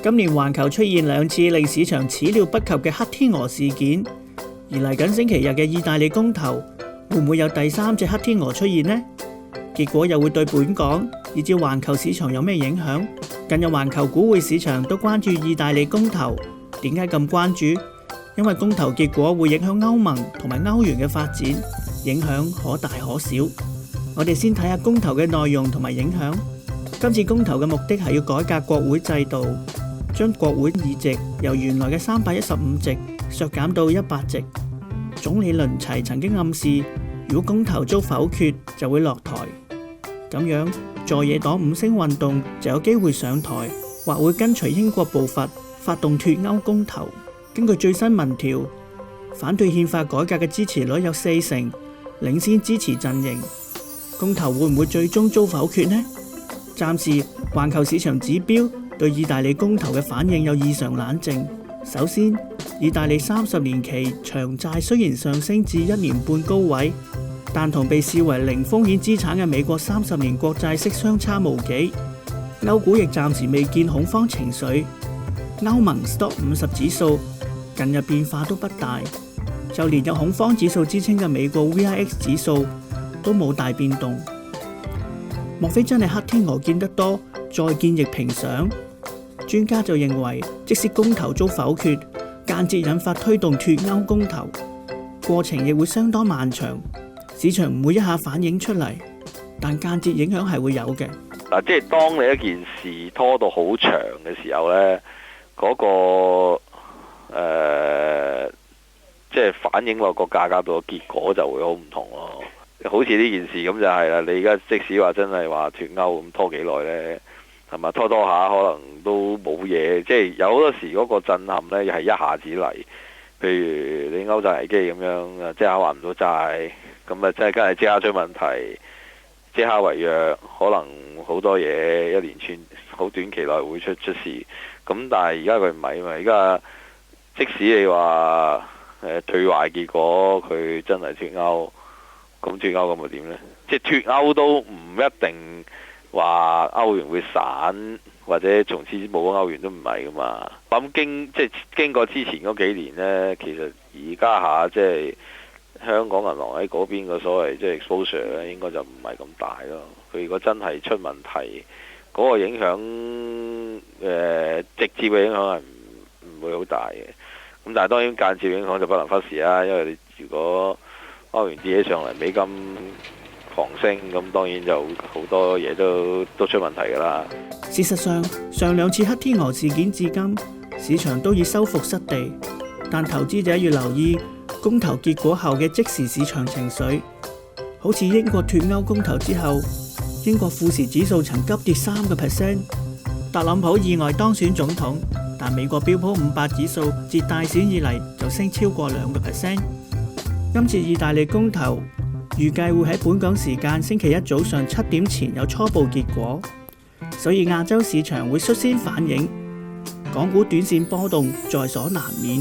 今年環球出現兩次令市場始料不及嘅黑天鵝事件，而嚟緊星期日嘅意大利公投，會唔會有第三隻黑天鵝出現呢？結果又會對本港以至環球市場有咩影響？近日環球股匯市場都關注意大利公投，點解咁關注？因為公投結果會影響歐盟同埋歐元嘅發展，影響可大可小。我哋先睇下公投嘅內容同埋影響。今次公投嘅目的係要改革國會制度，將國會議席由原來嘅315席削減到100席。總理倫齊曾經暗示，如果公投遭否決就會落台。咁樣在野黨五星運動就有機會上台，或會跟隨英國步伐發動脫歐公投。根據最新民調，反對憲法改革嘅支持率有40%，領先支持陣營。公投會唔會最終遭否決呢？暫時環球市場指標對意大利公投嘅反應有異常冷靜。首先，意大利30年期長債雖然上升至1年半高位，但同被視為零風險資產嘅美國30年國債息相差無幾。歐股亦暫時未見恐慌情緒。歐盟 Stock 50指數近日變化都不大，就連有恐慌指數之稱嘅美國 VIX 指數都冇大變動。莫非真係黑天鵝見得多，再見亦平常？專家就認為，即使公投遭否決，間接引發推動脫歐公投，過程亦會相當漫長，市場唔會一下反映出嚟，但間接影響係會有嘅。即係當你一件事拖到好長嘅時候呢，嗰即係反映落個價格度嘅結果就會好唔同咯。好似呢件事咁就係啦，你而家即使話真係話脫歐咁拖幾耐呢？係咪拖下可能都冇嘢？即係有好多時嗰個震撼呢，係一下子嚟。譬如你歐債危機咁樣，即刻還唔到債，咁啊即係梗係即刻出問題，即刻違約，可能好多嘢一連串好短期內會出事。咁但係而家佢唔係啊嘛，而家即使你話最壞結果佢真係脫歐，咁脫歐咁又點呢？即係脫歐都唔一定話歐元會散，或者從此冇歐元都唔係噶嘛。咁經過之前嗰幾年呢，其實而家即係香港銀行喺嗰邊嘅所謂即係 exposure 咧，應該就唔係咁大咯。佢如果真係出問題，嗰個影響直接嘅影響係唔會好大嘅。咁但係當然間接影響就不能忽視啦，因為你如果歐元跌起上嚟，美金狂升，咁當然就好多嘢都出問題㗎啦。事實上，上兩次黑天鵝事件至今，市場都已收復失地，但投資者要留意公投結果後嘅即時市場情緒。好似英國脫歐公投之後，英國富時指數曾急跌3%，特朗普意外當選總統，但美國標普500指數自大選以嚟就升超過2%。今次意大利公投預計會喺本港時間星期一早上7點前有初步結果，所以亞洲市場會率先反映，港股短線波動在所難免。